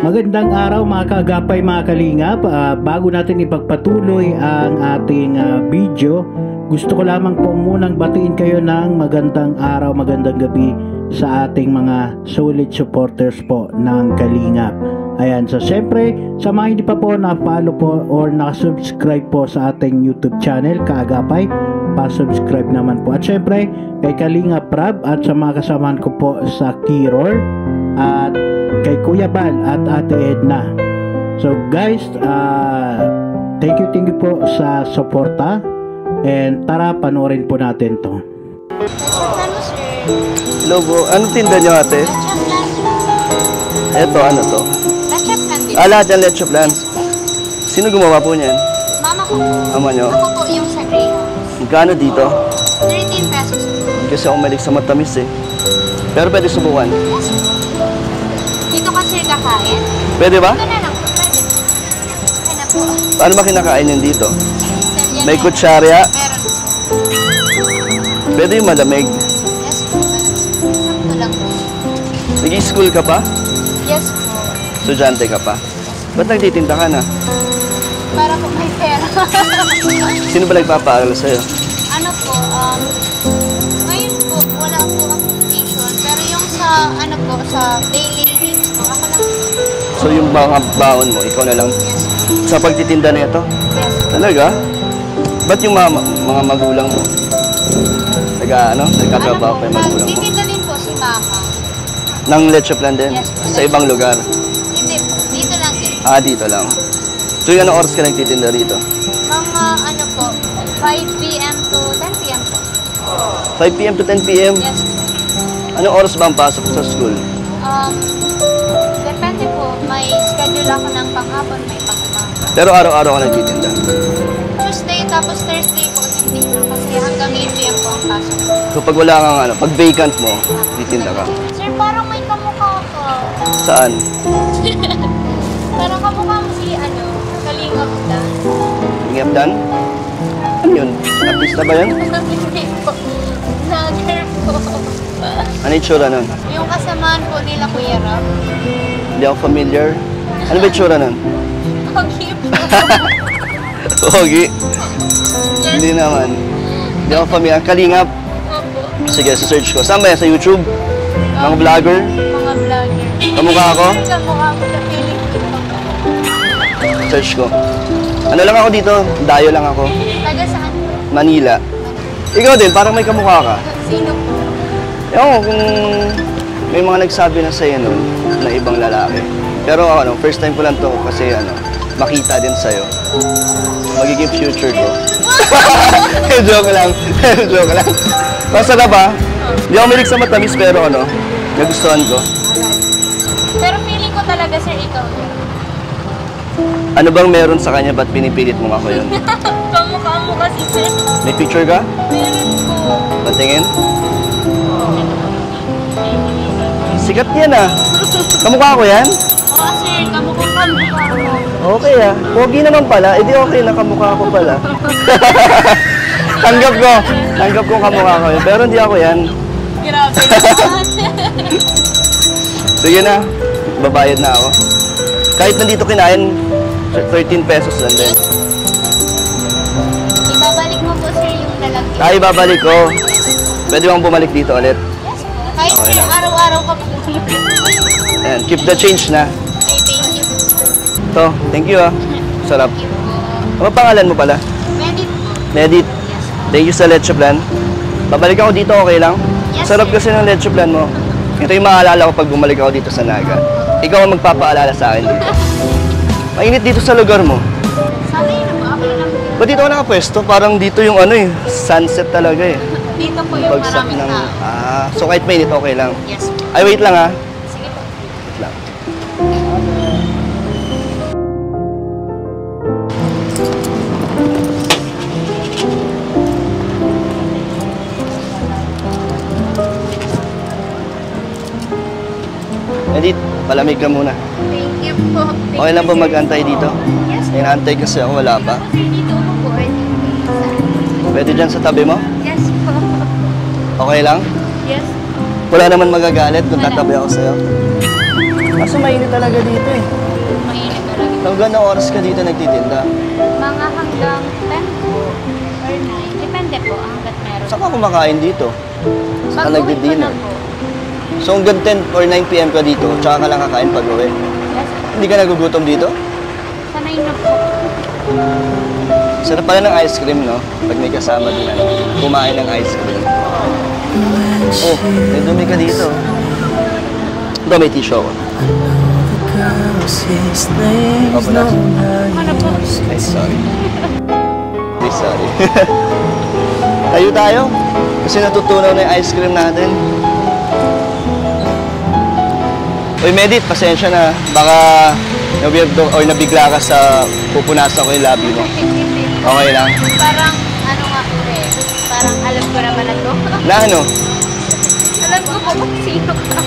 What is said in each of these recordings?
Magandang araw mga kaagapay, mga kalingap. Bago natin ipagpatuloy ang ating video, gusto ko lamang po munang batiin kayo ng magandang araw, magandang gabi sa ating mga solid supporters po ng Kalingap. Ayan, so syempre sa mga hindi pa po na-follow po or nakasubscribe po sa ating YouTube channel Kaagapay, pa-subscribe naman po. At syempre kay Kalingap Rab at sa mga kasamahan ko po sa Kiror at kay Kuya Bal at Ate Edna. So guys, thank you po sa suporta, and tara panoorin po natin to. Hello po, anong tinda nyo ate? Eto, ano to? Lahat yan leche plans. Sino gumawa po niyan? Mama ko po. Mama nyo? Ako po yung sa Greyhound. Magkano dito? 13 pesos. Kasi ako malik sa matamis eh. Pero pwede subukan. Yes po. Dito kasi kakain. Pwede ba? Ito na lang po. Pwede. Kaya na po. Paano ba kinakain yun dito? Yan May yan. kutsarya? Meron po. Pwede yung malamig. Yes po. Sakto lang po. Nag-i-school ka pa? Yes po. Estudyante ka pa? Ba't nagtitinda ka na? Para po may pera. Sino ba nagpapaaral sa'yo? Ano po, ngayon po, wala po akong tuition. Pero yung sa, ano po, sa daily needs po, ako lang. So yung mga baon mo, ikaw na lang Yes po. sa pagtitinda na ito? Yes po. Talaga? Ba't yung mga magulang mo? Nagkatrabaho pa yung magulang mo? Titinda din po si mama. Nang leche plan din? Yes po. Sa ibang lugar? Hindi po, dito lang din. Dito lang. Tuwing anong oras ka nagtitinda rito? Mga ano po, 5 p.m. to 10 p.m. po. 5 p.m. to 10 p.m.? Yes po. Anong oras ba ang pasok sa school? Depende po, may schedule ako ng panghapon, may pangumaga. Pero araw-araw ka nagtitinda? Tuesday tapos Thursday po, hindi po kasi hanggang 8 p.m. po ang pasok. So pag wala kang pag vacant mo, titinda ka? Sir, parang may kamukha ka. Saan? Parang kamukha mo si Kalingap na. Ingapdan? Ano yun? Artista ba yun? Hindi po. Vlogger po. Ano yung tsura nun? Yung kasamaan po nila Kuya Rob. Hindi ako familiar. Ano ba yung tsura nun? Pogi po. Pogi? Hindi naman. Hindi ako familiar. Kalingap? Opo. Sige, search ko. Saan ba yan? Sa YouTube? Mga vlogger? Mga vlogger. Kamukha ako? Kamukha mo sa feeling ko. Search ko. Ano lang ako dito? Dayo lang ako. Taga saan? Manila. Ikaw din, parang may kamukha ka. Sino po? Ewan ko kung may mga nagsabi na sa'yo nun na ibang lalaki. Pero first time ko lang to kasi makita din sa'yo. Magiging future ko. Joke lang. Joke lang. Masarap ba? Hindi ako milig sa matamis pero nagustuhan ko. Pero feeling ko talaga, sir, ikaw yun. Ano bang meron sa kanya ba't pinipilit mo ako yun? Kamukha mo kasi, sir. May picture ka? Meron po. Patingin? Sikat yan Kamukha ko yan? Oo, sir. Kamukha mo. Okay Pogi naman pala. Di okay na kamukha ko pala. Tanggap ko. Tanggap ko kamukha ko yun. Pero hindi ako yan. Grabe naman. Sige na. Babayad na ako. Kahit nandito kinain, 13 pesos lang din. Ibabalik mo po, sir, yung lalaki. Ay, babalik ko. Pwede bang bumalik dito ulit? Yes, po. Kahit Okay sir, lang. araw-araw ka po. Ayan, keep the change na. Ay, thank you. To, thank you Sarap. Thank you po. Ano pangalan mo pala? Medit po. Medit. Yes, po. Thank you sa leche plan. Babalik ako dito, okay lang? Yes, Sarap sir. kasi ng leche plan mo. Ito yung maalala ko pag bumalik ako dito sa Naga. Ikaw ang magpapaalala sa akin dito. Mainit dito sa lugar mo. Sana yun na po. Ako lang. Ba't dito ako nakapwesto? Parang dito yung sunset talaga eh. Dito po yung Bagsak maraming ng... tao. So kahit mainit, okay lang. Yes, po. Ay, wait lang Sige po. Wait lang. Edith, palamig ka muna. Thank you po. Thank Okay lang you, ba sir. mag-antay dito? Yes, po. Inaantay kasi ako, wala pa. Ako, sir, dito ako po. Pwede dyan sa tabi mo? Yes po. Okay lang? Yes. Wala naman magagalit kung Wala. tatabi ako sa'yo. Kaso mainit talaga dito eh. Mainit talaga. Hanggang na oras ka dito nagtitinda? Mga hanggang 10 po or 9. Depende po hanggat meron. Saan ka kumakain dito? Saan ka Pag-uwi ko nagdi-dinner? na po. So hanggang 10 or 9 p.m. ka dito, tsaka ka lang kakain pag-uwi? Yes. Hindi ka nagugutom dito? Sanay na po. Sarap pala ng ice cream, no? Pag may kasama din, ano, kumain ng ice cream. Oh, may dumi ka dito. Ito, may tissue ako. Opo na. Ano po? Ay, sorry. Please, sorry. Tayo tayo. Kasi natutunaw na yung ice cream natin. Uy, Medit, pasensya na. Baka na-weirdo or nabigla ka sa pupunasan ko yung labi mo. Okay lang. Parang ano nga po eh. Parang alam ko naman na to. Na ano? Alam ko po kung sino ka.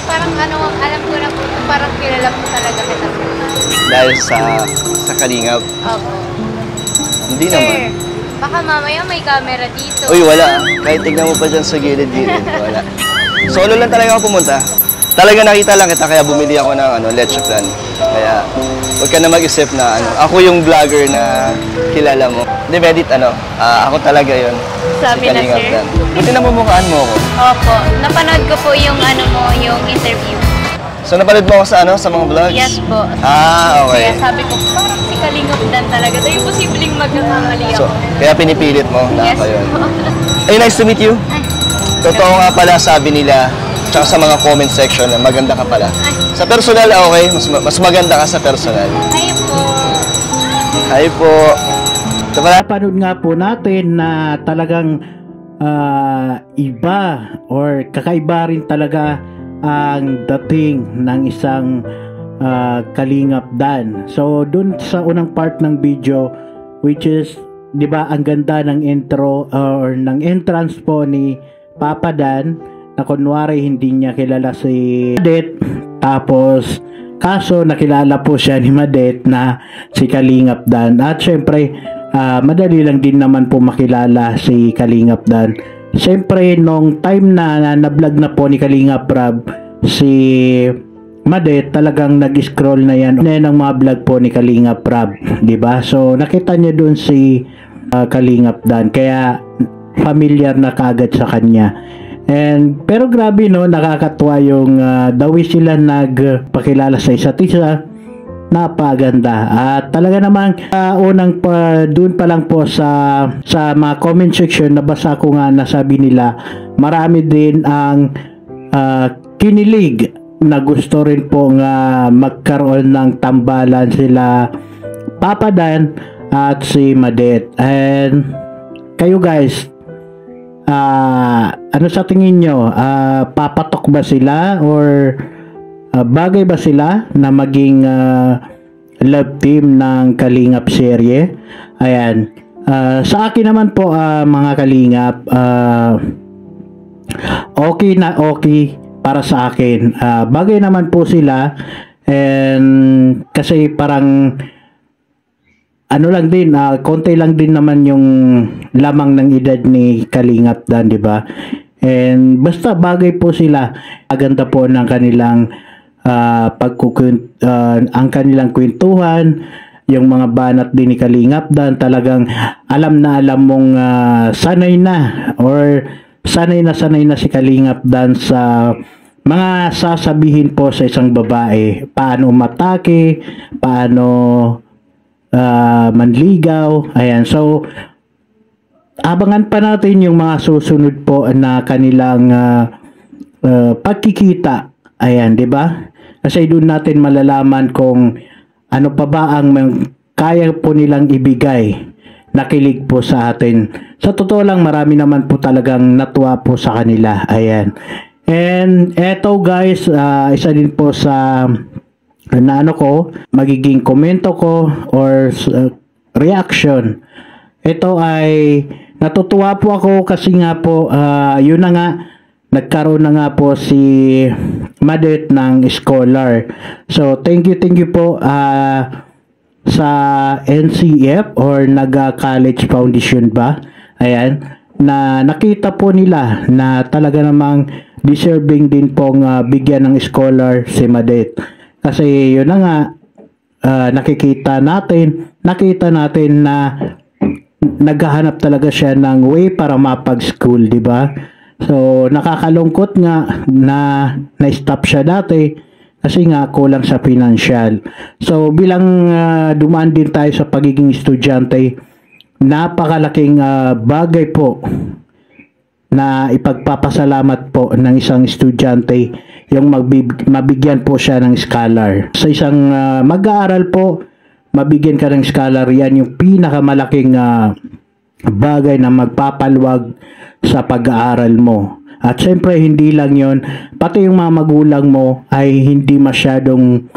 Parang ano, alam ko na po, parang kilala po talaga kita. Dahil sa kalingap. Opo. Hindi Sir, naman. baka mamaya may camera dito. Uy, wala. Kahit tignan mo pa dyan sa gilid-gilid. Wala. Solo lang talaga ako pumunta. Talaga nakita lang kita, kaya bumili ako ng leche plan. Kaya, huwag ka na mag-isip na ako yung vlogger na kilala mo. Hindi, Medit, ako talaga yun. Sabi na, Kalingap sir. Plan. Buti namumukhaan mo ako. Opo. Napanood ko po yung ano mo, yung interview. So, napanood mo ako sa mga vlogs? Yes po. Ah, okay. Kaya sabi ko, parang si Kalingap Dan talaga. Tayo posibleng magkakamali So, ako. kaya pinipilit mo na Yes ako yun. po. Hey, nice to meet you. Ay, Totoo nga pala sabi nila, tsaka sa mga comment section na maganda ka pala. Sa personal, okay. Mas maganda ka sa personal. hi po. Hi po. Ito pala. Napanood nga po natin na talagang iba or kakaiba rin talaga ang dating ng isang Kalingap Dan. So dun sa unang part ng video, which is 'di ba ang ganda ng intro or ng entrance po ni Papa Dan, na kunwari hindi niya kilala si Madet, tapos kaso nakilala po siya ni Madet na si Kalingap Dan. At syempre madali lang din naman po makilala si Kalingap Dan. Syempre nung time na na-vlog na po ni Kalingap Rab si Madet, talagang nag-scroll na yan ng mga vlog po ni Kalingap Rab, 'di ba? So nakita niya doon si Kalingap Dan, kaya familiar na kaagad sa kanya. And pero grabe, no, nakakatuwa yung the way sila nagpakilala sa isa't isa. Napaganda. At talaga namang unang doon pa lang po sa mga comment section, nabasa ko nga na sabi nila marami din ang kinilig na gusto rin po nga magkaroon ng tambalan sila Papa Dan at si Madet. And kayo guys, ano sa tingin nyo? Papatok ba sila or bagay ba sila na maging love team ng Kalingap serye? Ayan. Sa akin naman po mga Kalingap, okay na okay para sa akin. Bagay naman po sila, and kasi parang ano lang din, konti lang din naman yung lamang ng edad ni Kalingap Dan, di ba? And basta bagay po sila. Maganda po ng kanilang ang kanilang kwentuhan, yung mga banat din ni Kalingap Dan, talagang alam na alam mong sanay na si Kalingap Dan sa mga sasabihin po sa isang babae, paano umatake, paano manligaw. Ayan, so abangan pa natin yung mga susunod po na kanilang pagkikita. Ayan, 'di ba? Kasi doon natin malalaman kung ano pa ba ang kaya po nilang ibigay na kilig po sa atin. Sa totoo lang, marami naman po talagang natuwa po sa kanila. Ayan. And eto guys, isa din po sa magiging komento ko or reaction. Ito ay natutuwa po ako kasi nga po yun na nga, nagkaroon na nga po si Madet ng scholar. So thank you po sa NCF or Naga College Foundation ba? Ayan, na nakita po nila na talaga namang deserving din pong bigyan ng scholar si Madet. Kasi yun na nga, nakita natin na naghahanap talaga siya ng way para mapag-school, di ba? So nakakalungkot nga na na-stop siya dati kasi nga kulang sa financial. So bilang dumaan din tayo sa pagiging estudyante, napakalaking bagay po na ipagpapasalamat po ng isang estudyante yung mabigyan po siya ng scholar. Sa isang mag-aaral po, mabigyan ka ng scholar, yan yung pinakamalaking bagay na magpapaluwag sa pag-aaral mo. At syempre hindi lang yon, pati yung mga magulang mo ay hindi masyadong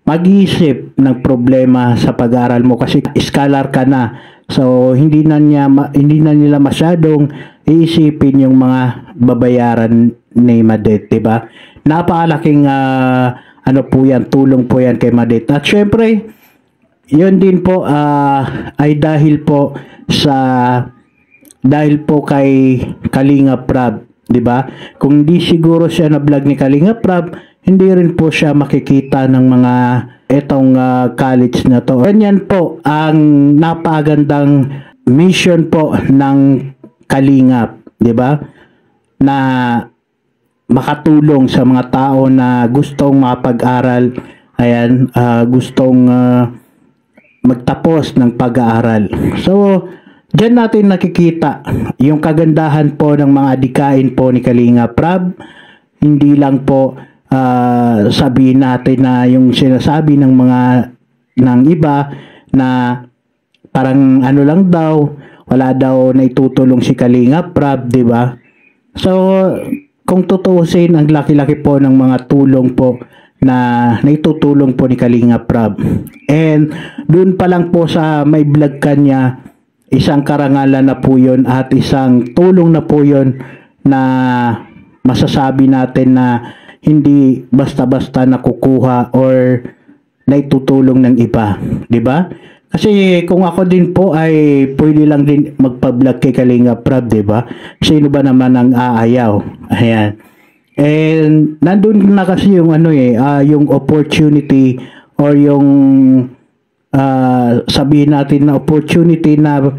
mag-iisip ng problema sa pag-aaral mo kasi scholar ka na. So hindi na nila masyadong iisipin yung mga babayaran ni Madet, 'di ba? Napakalaking ano po yan, tulong po yan kay Madet. At syempre, yun din po ay dahil po kay Kalinga Prab, 'di ba? Kung di siguro siya na vlog ni Kalinga Prab, hindi rin po siya makikita ng mga etong college na to. Ganyan po ang napagandang mission po ng Kalingap, 'di ba? Na makatulong sa mga tao na gustong mapag-aral, ayan, gustong magtapos ng pag-aaral. So, diyan natin nakikita yung kagandahan po ng mga adikain po ni Kalinga Prab. Hindi lang po sabihin natin na yung sinasabi ng iba na parang ano lang daw, wala daw na itutulong si Kalinga Prab, di ba? So, kung tutuusin, ang laki-laki po ng mga tulong po na naitutulong po ni Kalinga Prab. And doon pa lang po sa may vlog kanya, isang karangalan na po yun at isang tulong na po yun na masasabi natin na hindi basta-basta nakukuha or naitutulong ng iba, di ba? Kasi kung ako din po ay pwede lang din magpa-vlog kay Kalinga Prab, di ba? Sino ba naman ang aayaw? Ayan. And nandun na kasi yung yung opportunity or yung sabihin natin na opportunity na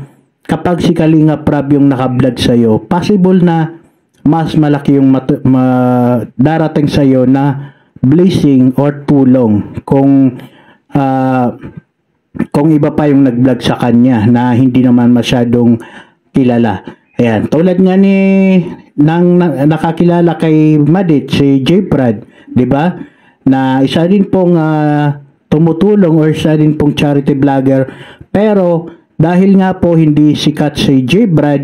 kapag si Kalinga Prab yung naka-vlog sa'yo, possible na mas malaki yung darating sa'yo na blessing or tulong kung iba pa yung nag-vlog sa kanya na hindi naman masyadong kilala. Ayan, tulad nga nakakilala kay Madet, si J. Brad, di ba? Na isa din pong tumutulong or isa din pong charity vlogger. Pero dahil nga po hindi sikat si J. Brad,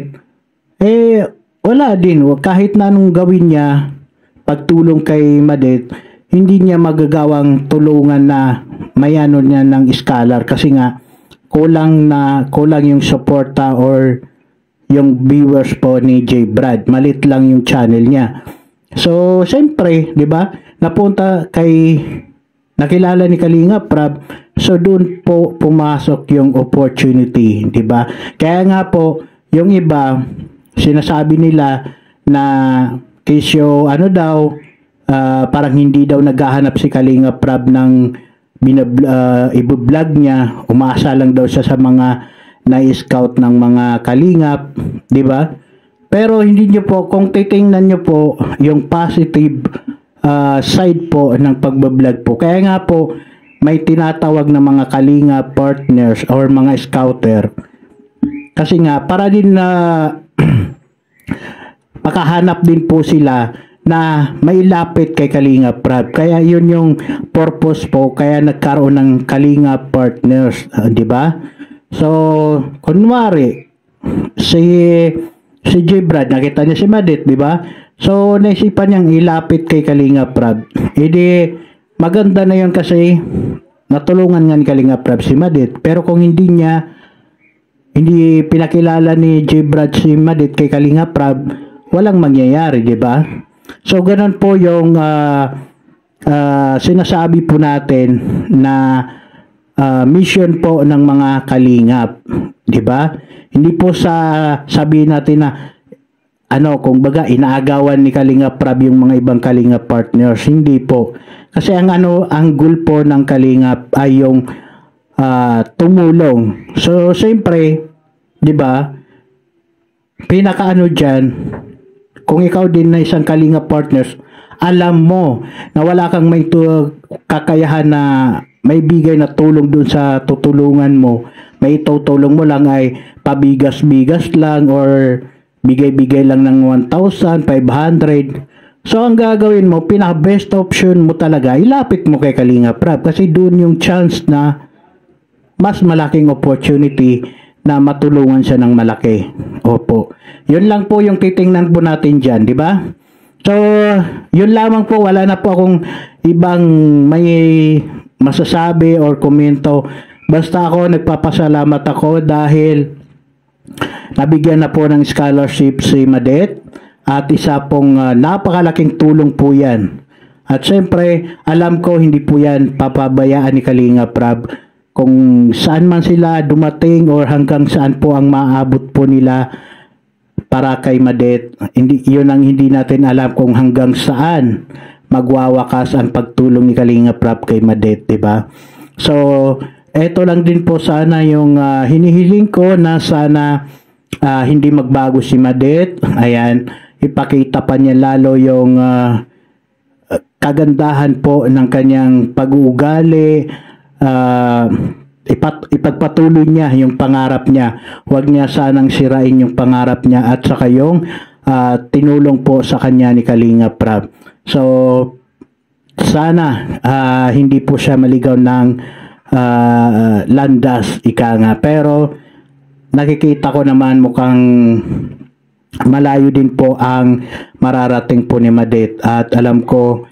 wala din. Kahit na anong gawin niya, pagtulong kay Madet, hindi niya magagawang tulungan na mayano niya ng scholar kasi nga kulang yung suporta or yung viewers po ni J. Brad. Malit lang yung channel niya. So, siyempre, di ba, nakilala ni Kalinga Prab, so doon po pumasok yung opportunity, di ba? Kaya nga po, yung iba, sinasabi nila na kesyo parang hindi daw naghahanap si Kalinga Prab ng i-vlog niya, umaasa lang daw siya sa mga na-scout ng mga kalingap, di ba? Pero hindi niyo po, kung titingnan niyo po yung positive side po ng pagbablog po. Kaya nga po, may tinatawag na mga kalinga partners or mga scouter. Kasi nga, para din na makahanap din po sila na mailapit kay Kalinga Prab. Kaya yun yung purpose po, kaya nagkaroon ng Kalinga partners, di ba? So, kunwari, si J. Brad, nakita niya si Madet, di ba? So, naisipan niyang ilapit kay Kalinga Prab. Hindi, maganda na yun kasi natulungan nga ni Kalinga Prab si Madet. Pero kung hindi pinakilala ni J. Brad si Madet kay Kalinga Prab, walang mangyayari, di ba? So, ganun po yung sinasabi po natin na mission po ng mga kalingap, 'di ba? Hindi po sabihin natin na kung baga inaagawan ni Kalingap Prab yung mga ibang Kalingap partners, hindi po. Kasi ang goal po ng Kalingap ay yung tumulong. So siyempre, 'di ba? Pinakaano diyan, kung ikaw din na isang Kalingap partners, alam mo na wala kang may kakayahan na may bigay na tulong dun sa tutulungan mo. May tutulong mo lang ay pabigas-bigas lang or bigay-bigay lang ng 1,500. So, ang gagawin mo, pinaka-best option mo talaga, ilapit mo kay Kalingap Prab kasi doon yung chance na mas malaking opportunity na matulungan siya ng malaki. Opo. Yun lang po yung titingnan po natin dyan, di ba? So, yun lamang po. Wala na po akong ibang may masasabi or komento. Basta ako, nagpapasalamat ako dahil nabigyan na po ng scholarship si Madet at isa pong napakalaking tulong po yan. At syempre, alam ko hindi po yan papabayaan ni Kalingap Prab. Kung saan man sila dumating or hanggang saan po ang maaabot po nila para kay Madet. Yun ang hindi natin alam kung hanggang saan magwawakas ang pagtulong ni Kalingap Prab kay Madet, diba? So, eto lang din po sana yung hinihiling ko na sana hindi magbago si Madet. Ayan, ipakita pa niya lalo yung kagandahan po ng kanyang pag-uugali. Ipagpatuloy niya yung pangarap niya. Huwag niya sanang sirain yung pangarap niya at saka yung tinulong po sa kanya ni Kalingap Prab. So, sana hindi po siya maligaw ng landas, ika nga. Pero nakikita ko naman mukhang malayo din po ang mararating po ni Madet at alam ko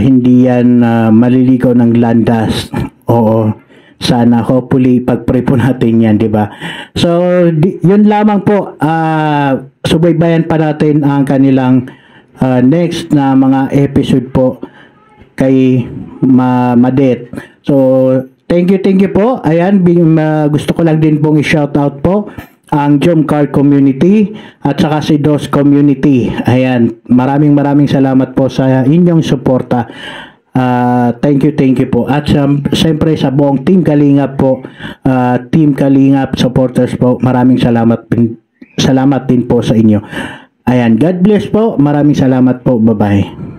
hindi yan maliligaw ng landas. Oo, sana hopefully pag-pray po natin yan, di ba? So yun lamang po, subaybayan pa natin ang kanilang next na mga episode po kay Madet. So, thank you po. Ayan, gusto ko lang din pong i-shoutout po ang Jomcar community at saka si DOS community. Ayan, maraming salamat po sa inyong suporta. Thank you po. At siyempre sa buong Team Kalingap po, Team Kalingap supporters po, maraming salamat din po sa inyo. Ayan, God bless po. Maraming salamat po. Bye-bye.